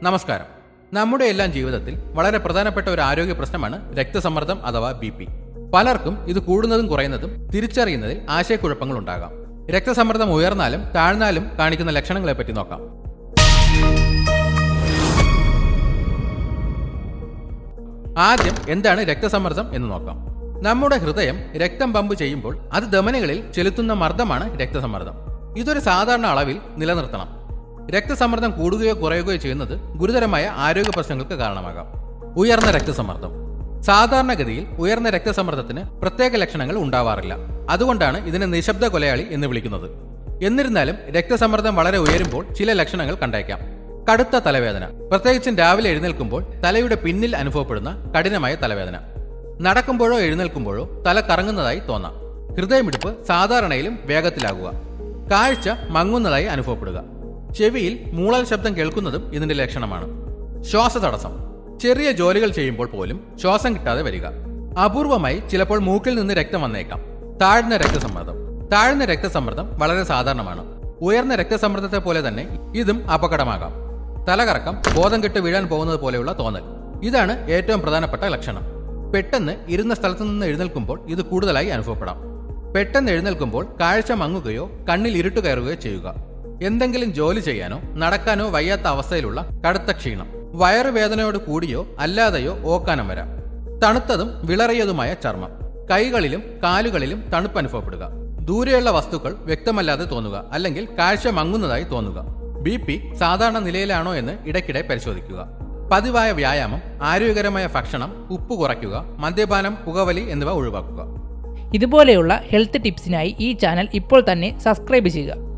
നമസ്കാരം. നമ്മുടെ എല്ലാം ജീവിതത്തിൽ വളരെ പ്രധാനപ്പെട്ട ഒരു ആരോഗ്യ പ്രശ്നമാണ് രക്തസമ്മർദ്ദം അഥവാ BP. പലർക്കും ഇത് കൂടുന്നതും കുറയുന്നതും തിരിച്ചറിയുന്നതിൽ ആശയക്കുഴപ്പങ്ങൾ ഉണ്ടാകാം. രക്തസമ്മർദ്ദം ഉയർന്നാലും താഴ്ന്നാലും കാണിക്കുന്ന ലക്ഷണങ്ങളെ പറ്റി നോക്കാം. ആദ്യം എന്താണ് രക്തസമ്മർദ്ദം എന്ന് നോക്കാം. നമ്മുടെ ഹൃദയം രക്തം പമ്പ് ചെയ്യുമ്പോൾ അത് ധമനികളിൽ ചെലുത്തുന്ന മർദ്ദമാണ് രക്തസമ്മർദ്ദം. ഇതൊരു സാധാരണ അളവിൽ നിലനിർത്തണം. രക്തസമ്മർദ്ദം കൂടുകയോ കുറയുകയോ ചെയ്യുന്നത് ഗുരുതരമായ ആരോഗ്യ പ്രശ്നങ്ങൾക്ക് കാരണമാകാം. ഉയർന്ന രക്തസമ്മർദ്ദം. സാധാരണഗതിയിൽ ഉയർന്ന രക്തസമ്മർദ്ദത്തിന് പ്രത്യേക ലക്ഷണങ്ങൾ ഉണ്ടാവാറില്ല. അതുകൊണ്ടാണ് ഇതിനെ നിശബ്ദ കൊലയാളി എന്ന് വിളിക്കുന്നത്. എന്നിരുന്നാലും രക്തസമ്മർദ്ദം വളരെ ഉയരുമ്പോൾ ചില ലക്ഷണങ്ങൾ കണ്ടേക്കാം. കടുത്ത തലവേദന, പ്രത്യേകിച്ചും രാവിലെ എഴുന്നേൽക്കുമ്പോൾ തലയുടെ പിന്നിൽ അനുഭവപ്പെടുന്ന കഠിനമായ തലവേദന. നടക്കുമ്പോഴോ എഴുന്നേൽക്കുമ്പോഴോ തല കറങ്ങുന്നതായി തോന്നാം. ഹൃദയമിടിപ്പ് സാധാരണയിലും വേഗത്തിലാകുക. കാഴ്ച മങ്ങുന്നതായി അനുഭവപ്പെടുക. ചെവിയിൽ മൂളൽ ശബ്ദം കേൾക്കുന്നതും ഇതിന്റെ ലക്ഷണമാണ്. ശ്വാസതടസ്സം. ചെറിയ ജോലികൾ ചെയ്യുമ്പോൾ പോലും ശ്വാസം കിട്ടാതെ വരിക. അപൂർവമായി ചിലപ്പോൾ മൂക്കിൽ നിന്ന് രക്തം വന്നേക്കാം. താഴ്ന്ന രക്തസമ്മർദ്ദം. താഴ്ന്ന രക്തസമ്മർദ്ദം വളരെ സാധാരണമാണ്. ഉയർന്ന രക്തസമ്മർദ്ദത്തെ പോലെ തന്നെ ഇതും അപകടമാകാം. തലകറക്കം, ബോധം കെട്ട് വീഴാൻ പോകുന്നത് പോലെയുള്ള തോന്നൽ. ഇതാണ് ഏറ്റവും പ്രധാനപ്പെട്ട ലക്ഷണം. പെട്ടെന്ന് ഇരുന്ന സ്ഥലത്തു നിന്ന് എഴുന്നേൽക്കുമ്പോൾ ഇത് കൂടുതലായി അനുഭവപ്പെടാം. പെട്ടെന്ന് എഴുന്നേൽക്കുമ്പോൾ കാഴ്ച മങ്ങുകയോ കണ്ണിൽ ഇരുട്ട് കയറുകയോ ചെയ്യുക. എന്തെങ്കിലും ജോലി ചെയ്യാനോ നടക്കാനോ വയ്യാത്ത അവസ്ഥയിലുള്ള കടുത്ത ക്ഷീണം. വയറുവേദനയോട് കൂടിയോ അല്ലാതെയോ ഓക്കാനം വരാം. തണുത്തതും വിളറിയതുമായ ചർമ്മം. കൈകളിലും കാലുകളിലും തണുപ്പ് അനുഭവപ്പെടുക. ദൂരെയുള്ള വസ്തുക്കൾ വ്യക്തമല്ലാതെ തോന്നുക, അല്ലെങ്കിൽ കാഴ്ച മങ്ങുന്നതായി തോന്നുക. BP സാധാരണ നിലയിലാണോ എന്ന് ഇടയ്ക്കിടെ പരിശോധിക്കുക. പതിവായ വ്യായാമം, ആരോഗ്യകരമായ ഭക്ഷണം, ഉപ്പ് കുറയ്ക്കുക, മദ്യപാനം, പുകവലി എന്നിവ ഒഴിവാക്കുക. ഇതുപോലെയുള്ള ഹെൽത്ത് ടിപ്സിനായി ഈ ചാനൽ ഇപ്പോൾ തന്നെ സബ്സ്ക്രൈബ് ചെയ്യുക.